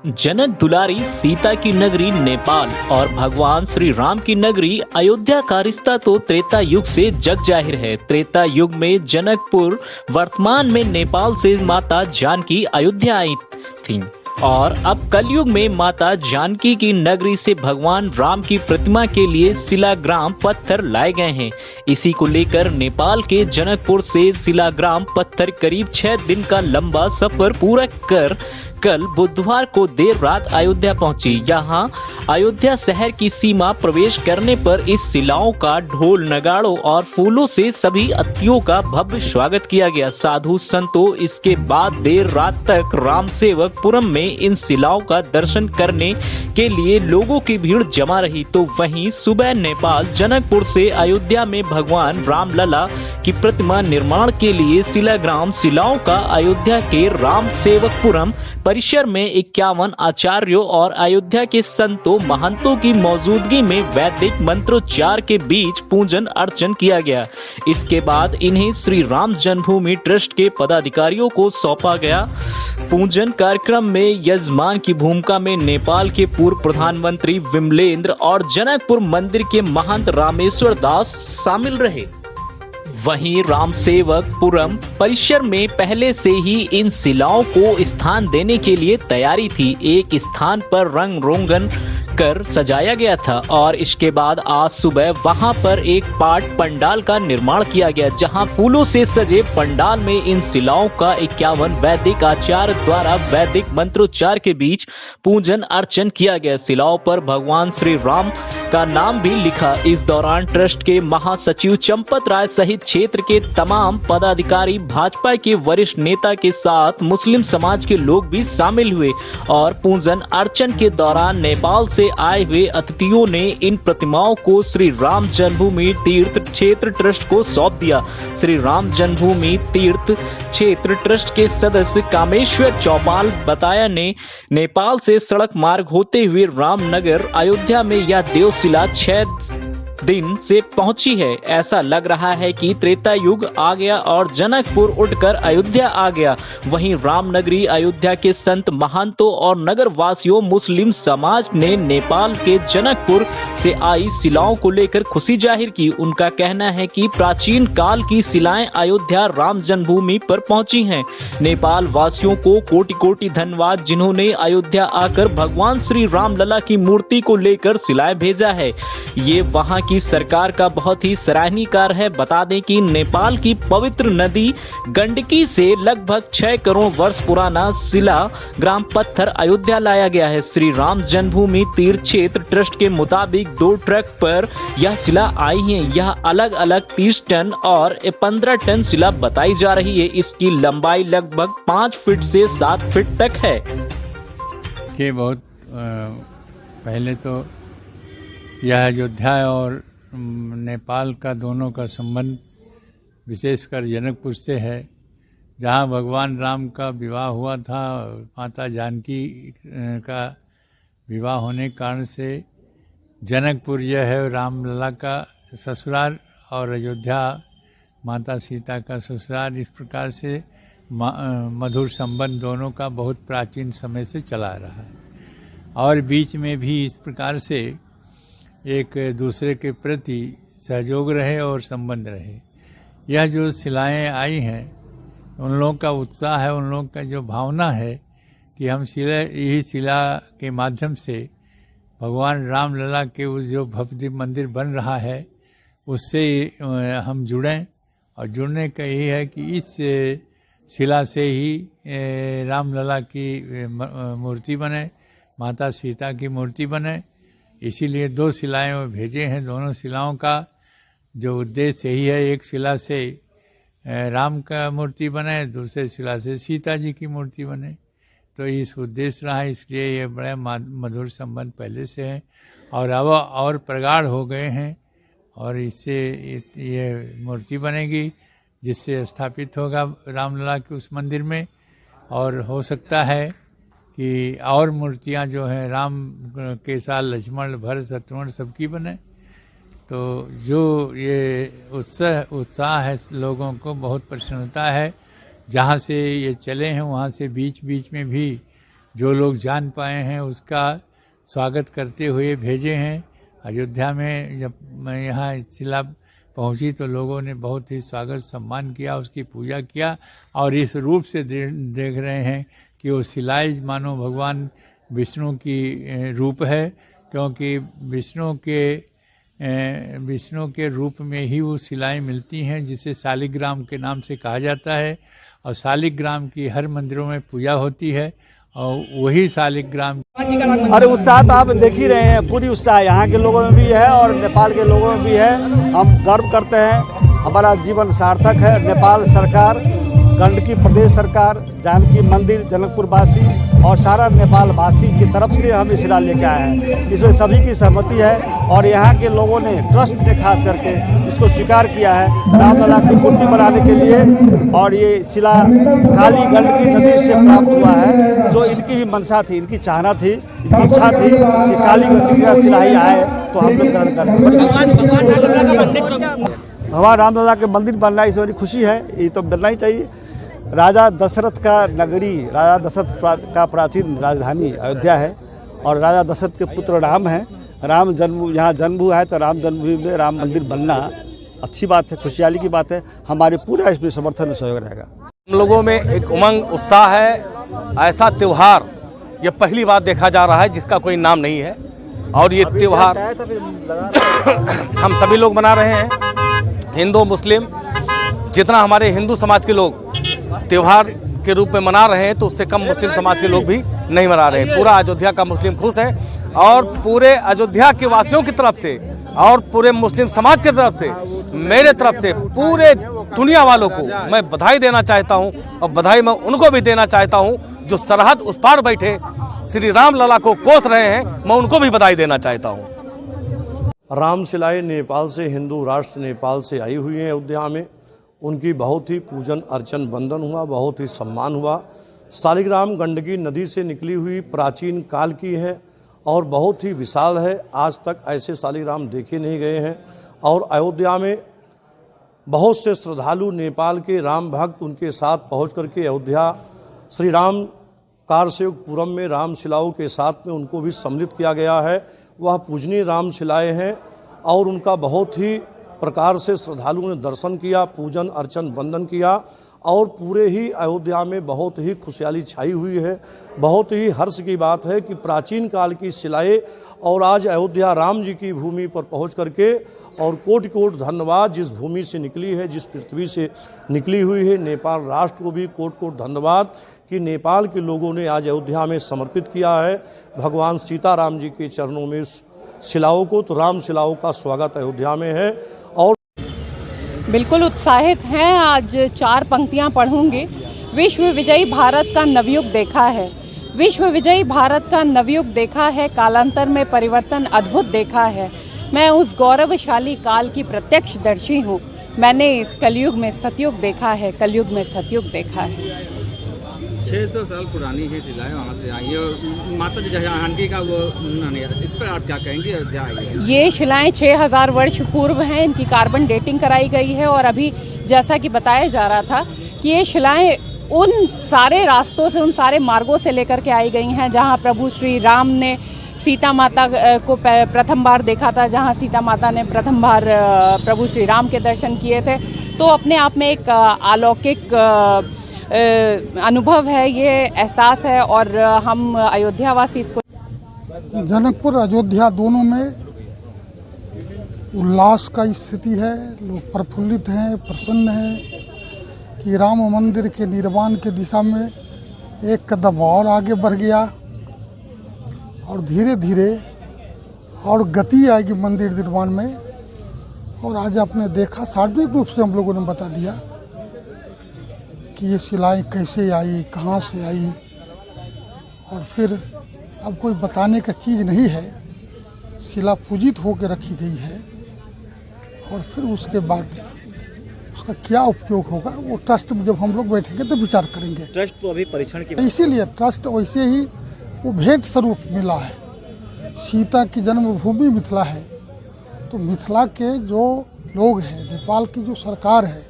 जनक दुलारी सीता की नगरी नेपाल और भगवान श्री राम की नगरी अयोध्या का रिश्ता तो त्रेता युग से जग जाहिर है। त्रेता युग में जनकपुर, वर्तमान में नेपाल से माता जानकी अयोध्या आई थीं और अब कलयुग में माता जानकी की नगरी से भगवान राम की प्रतिमा के लिए शिलाग्राम पत्थर लाए गए हैं। इसी को लेकर नेपाल के जनकपुर से शिलाग्राम पत्थर करीब 6 दिन का लंबा सफर पूरा कर कल बुधवार को देर रात अयोध्या पहुंची। यहां अयोध्या शहर की सीमा प्रवेश करने पर इस शिलाओं का ढोल नगाड़ों और फूलों से सभी अतिथियों का भव्य स्वागत किया गया। साधु संतों इसके बाद देर रात तक रामसेवकपुरम में इन शिलाओं का दर्शन करने के लिए लोगों की भीड़ जमा रही। तो वहीं सुबह नेपाल जनकपुर से अयोध्या में भगवान रामलला की प्रतिमा निर्माण के लिए शिलाग्राम शिलाओं का अयोध्या के रामसेवकपुरम परिसर में 51 आचार्यों और अयोध्या के संतों महंतों की मौजूदगी में वैदिक मंत्रोच्चार के बीच पूजन अर्चन किया गया। इसके बाद इन्हें श्री राम जन्मभूमि ट्रस्ट के पदाधिकारियों को सौंपा गया। पूजन कार्यक्रम में यजमान की भूमिका में नेपाल के पूर्व प्रधानमंत्री विमलेंद्र और जनकपुर मंदिर के महंत रामेश्वर दास शामिल रहे। वहीं रामसेवकपुरम परिसर में पहले से ही इन शिलाओं को स्थान देने के लिए तैयारी थी। एक स्थान पर रंग रोगन कर सजाया गया था और इसके बाद आज सुबह वहां पर एक पाट पंडाल का निर्माण किया गया, जहां फूलों से सजे पंडाल में इन शिलाओं का 51 वैदिक आचार्य द्वारा वैदिक मंत्रोच्चार के बीच पूजन अर्चन किया गया। शिलाओं पर भगवान श्री राम का नाम भी लिखा। इस दौरान ट्रस्ट के महासचिव चंपत राय सहित क्षेत्र के तमाम पदाधिकारी, भाजपा के वरिष्ठ नेता के साथ मुस्लिम समाज के लोग भी शामिल हुए और पूजन अर्चन के दौरान नेपाल से आए हुए अतिथियों ने इन प्रतिमाओं को श्री राम जन्मभूमि तीर्थ क्षेत्र ट्रस्ट को सौंप दिया। श्री राम जन्मभूमि तीर्थ क्षेत्र ट्रस्ट के सदस्य कामेश्वर चौपाल बताया ने नेपाल से सड़क मार्ग होते हुए रामनगर अयोध्या में यह देवशिला 6 दिन से पहुंची है। ऐसा लग रहा है कि त्रेता युग आ गया और जनकपुर उठकर अयोध्या आ गया। वहीं रामनगरी अयोध्या के संत महंतों और नगर वासियों मुस्लिम समाज ने नेपाल के जनकपुर से आई शिलाओं को लेकर खुशी जाहिर की। उनका कहना है कि प्राचीन काल की शिलाएं अयोध्या राम जन्मभूमि पर पहुंची हैं। नेपाल वासियों को कोटि कोटि धन्यवाद, जिन्होंने अयोध्या आकर भगवान श्री रामलला की मूर्ति को लेकर शिलाएं भेजा है। ये वहां की सरकार का बहुत ही सराहनीय कार्य है। बता दें कि नेपाल की पवित्र नदी गंडकी से लगभग 6 करोड़ वर्ष पुराना शिला ग्राम पत्थर अयोध्या लाया गया है। श्री राम जन्मभूमि तीर्थ क्षेत्र ट्रस्ट के मुताबिक 2 ट्रक पर यह शिला आई है। यह अलग अलग 30 टन और 15 टन शिला बताई जा रही है। इसकी लंबाई लगभग 5 फीट से 7 फीट तक है। ये बहुत पहले तो यह अयोध्या और नेपाल का दोनों का संबंध विशेषकर जनकपुर से है, जहाँ भगवान राम का विवाह हुआ था। माता जानकी का विवाह होने के कारण से जनकपुर यह है रामलला का ससुराल और अयोध्या माता सीता का ससुराल। इस प्रकार से मधुर संबंध दोनों का बहुत प्राचीन समय से चला रहा है और बीच में भी इस प्रकार से एक दूसरे के प्रति सहयोग रहे और संबंध रहे। यह जो शिलाएं आई हैं, उन लोगों का उत्साह है, उन लोगों का जो भावना है कि हम यही शिला के माध्यम से भगवान रामलला के उस जो भव्य मंदिर बन रहा है उससे हम जुड़ें। और जुड़ने का यही है कि इस शिला से ही रामलला की मूर्ति बने, माता सीता की मूर्ति बने। इसीलिए 2 शिलाएं भेजे हैं। दोनों शिलाओं का जो उद्देश्य यही है, एक शिला से राम का मूर्ति बने, दूसरे शिला से सीता जी की मूर्ति बने। तो इस उद्देश्य रहा, इसलिए ये बड़े मधुर संबंध पहले से हैं और अब और प्रगाढ़ हो गए हैं और इससे ये मूर्ति बनेगी जिससे स्थापित होगा रामलला के उस मंदिर में। और हो सकता है कि और मूर्तियां जो हैं राम के साथ लक्ष्मण भरत शत्रुघ्न सबकी बने। तो जो ये उत्साह है लोगों को, बहुत प्रसन्नता है। जहाँ से ये चले हैं वहाँ से बीच बीच में भी जो लोग जान पाए हैं उसका स्वागत करते हुए भेजे हैं। अयोध्या में जब मैं यहाँ शिला पहुँची तो लोगों ने बहुत ही स्वागत सम्मान किया, उसकी पूजा किया और इस रूप से देख रहे हैं कि वो शिलाएं मानो भगवान विष्णु की रूप है, क्योंकि विष्णु के रूप में ही वो शिलाएं मिलती हैं, जिसे शालिग्राम के नाम से कहा जाता है। और शालिग्राम की हर मंदिरों में पूजा होती है और वही शालिग्राम। अरे उत्साह तो आप देख ही रहे हैं, पूरी उत्साह यहाँ के लोगों में भी है और नेपाल के लोगों में भी है। हम गर्व करते हैं, हमारा जीवन सार्थक है। नेपाल सरकार, गंडकी प्रदेश सरकार, जानकी मंदिर, जनकपुर वासी और सारा नेपाल वासी की तरफ से हम इस शिला लेके आए हैं। इसमें सभी की सहमति है और यहाँ के लोगों ने, ट्रस्ट ने खास करके इसको स्वीकार किया है रामलला की मूर्ति बनाने के लिए। और ये शिला काली गंडकी नदी से प्राप्त हुआ है, जो इनकी भी मंशा थी, इनकी चाहना थी, इच्छा थी कि काली गंडकी का शिला ही आए तो हम लोग ग्रहण करें। भगवान रामलला के मंदिर बनना इसमें बड़ी खुशी है, ये तो बनना ही चाहिए। राजा दशरथ का नगरी, राजा दशरथ का प्राचीन राजधानी अयोध्या है और राजा दशरथ के पुत्र राम हैं। राम जन्म यहाँ जन्म हुआ है तो राम जन्मभूमि में राम मंदिर बनना अच्छी बात है, खुशहाली की बात है। हमारे पूरा इसमें समर्थन सहयोग रहेगा। हम लोगों में एक उमंग, उत्साह है। ऐसा त्यौहार ये पहली बार देखा जा रहा है जिसका कोई नाम नहीं है और ये त्यौहार हम सभी लोग मना रहे हैं, हिंदू मुस्लिम। जितना हमारे हिंदू समाज के लोग त्यौहार के रूप में मना रहे हैं तो उससे कम मुस्लिम समाज के लोग भी नहीं मना रहे हैं। पूरा अयोध्या का मुस्लिम खुश है और पूरे अयोध्या के वासियों की तरफ से और पूरे मुस्लिम समाज की तरफ से, मेरे तरफ से पूरे दुनिया वालों को मैं बधाई देना चाहता हूं। और बधाई मैं उनको भी देना चाहता हूं जो सरहद उस पार बैठे श्री राम लला को कोस रहे हैं, मैं उनको भी बधाई देना चाहता हूं। रामशिलाएं नेपाल से, हिंदू राष्ट्र नेपाल से आई हुई हैं अयोध्या में। उनकी बहुत ही पूजन अर्चन वंदन हुआ, बहुत ही सम्मान हुआ। शालिग्राम गंडकी नदी से निकली हुई प्राचीन काल की है और बहुत ही विशाल है। आज तक ऐसे शालिग्राम देखे नहीं गए हैं और अयोध्या में बहुत से श्रद्धालु नेपाल के राम भक्त उनके साथ पहुंच करके अयोध्या श्री राम कारसेवकपुरम में रामशिलाओं के साथ में उनको भी सम्मिलित किया गया है। वह पूजनीय रामशिलाएं हैं और उनका बहुत ही प्रकार से श्रद्धालुओं ने दर्शन किया, पूजन अर्चन वंदन किया और पूरे ही अयोध्या में बहुत ही खुशहाली छाई हुई है। बहुत ही हर्ष की बात है कि प्राचीन काल की शिलाएं और आज अयोध्या राम जी की भूमि पर पहुंच करके, और कोटि कोटि धन्यवाद जिस भूमि से निकली है, जिस पृथ्वी से निकली हुई है। नेपाल राष्ट्र को भी कोटि कोटि धन्यवाद कि नेपाल के लोगों ने आज अयोध्या में समर्पित किया है भगवान सीताराम जी के चरणों में शिलाओं को। तो राम शिलाओं का स्वागत अयोध्या में है और बिल्कुल उत्साहित हैं। आज 4 पंक्तियां पढ़ूंगी। विश्व विजयी भारत का नवयुग देखा है, विश्व विजयी भारत का नवयुग देखा है, कालांतर में परिवर्तन अद्भुत देखा है। मैं उस गौरवशाली काल की प्रत्यक्षदर्शी हूँ। मैंने इस कलयुग में सतयुग देखा है, कलयुग में सतयुग देखा है। 600 साल पुरानी है शिलाएं, वहाँ से आई है और माता जी जानकी का वो इस पर आप क्या कहेंगे? ये शिलाएं 6000 वर्ष पूर्व हैं। इनकी कार्बन डेटिंग कराई गई है और अभी जैसा कि बताया जा रहा था कि ये शिलाएं उन सारे रास्तों से, उन सारे मार्गों से लेकर के आई गई हैं जहाँ प्रभु श्री राम ने सीता माता को प्रथम बार देखा था, जहाँ सीता माता ने प्रथम बार प्रभु श्री राम के दर्शन किए थे। तो अपने आप में एक अलौकिक अनुभव है, ये एहसास है और हम अयोध्यावासी इसको। जनकपुर अयोध्या दोनों में उल्लास का स्थिति है। लोग प्रफुल्लित हैं, प्रसन्न हैं कि राम मंदिर के निर्माण की दिशा में एक कदम और आगे बढ़ गया और धीरे धीरे और गति आएगी मंदिर निर्माण में। और आज आपने देखा, सार्वजनिक रूप से हम लोगों ने बता दिया कि ये शिलाएं कैसे आई, कहाँ से आई, और फिर अब कोई बताने का चीज़ नहीं है। शिला पूजित होकर रखी गई है और फिर उसके बाद उसका क्या उपयोग होगा वो ट्रस्ट में जब हम लोग बैठेंगे तो विचार करेंगे। ट्रस्ट तो अभी परीक्षण की, इसीलिए ट्रस्ट वैसे ही वो भेंट स्वरूप मिला है। सीता की जन्मभूमि मिथिला है, तो मिथिला के जो लोग हैं, नेपाल की जो सरकार है,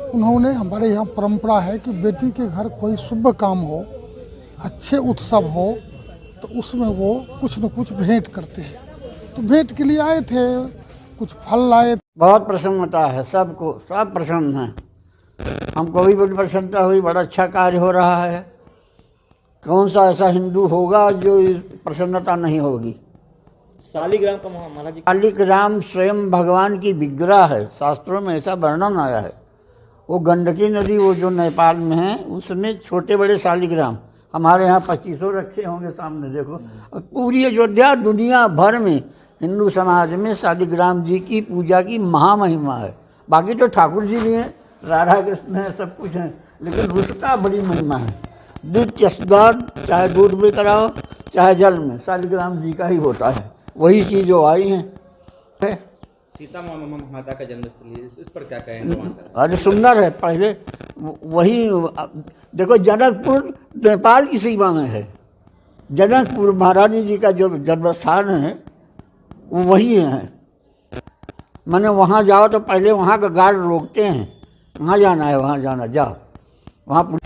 उन्होंने, हमारे यहाँ परंपरा है कि बेटी के घर कोई शुभ काम हो अच्छे उत्सव हो तो उसमें वो कुछ न कुछ भेंट करते हैं। तो भेंट के लिए आए थे, कुछ फल लाए। बहुत प्रसन्नता है सबको, सब प्रसन्न हैं। हमको भी बड़ी प्रसन्नता हुई, बड़ा अच्छा कार्य हो रहा है। कौन सा ऐसा हिंदू होगा जो प्रसन्नता नहीं होगी। शालिग्राम का महाराज जी, शालिग्राम स्वयं भगवान की विग्रह है, शास्त्रों में ऐसा वर्णन आया है। वो गंडकी नदी, वो जो नेपाल में है, उसमें छोटे बड़े शालिग्राम हमारे यहाँ 2500 रखे होंगे सामने देखो। पूरी अयोध्या दुनिया भर में हिंदू समाज में शालिग्राम जी की पूजा की महामहिमा है। बाकी तो ठाकुर जी भी हैं, राधा कृष्ण है, सब कुछ है, लेकिन उसका बड़ी महिमा है। नित्य स्नान चाहे दूध में कराओ चाहे जल में, शालिग्राम जी का ही होता है। वही चीज जो आई है। सीता माता का जन्मस्थली, इस पर क्या कहेंगे? अरे सुंदर है। पहले वही देखो, जनकपुर नेपाल की सीमा में है। जनकपुर महारानी जी का जो जन्मस्थान है वो वही है। माने वहाँ जाओ तो पहले वहाँ का गार्ड रोकते हैं, वहाँ जाना है, वहाँ जाना, जाओ वहाँ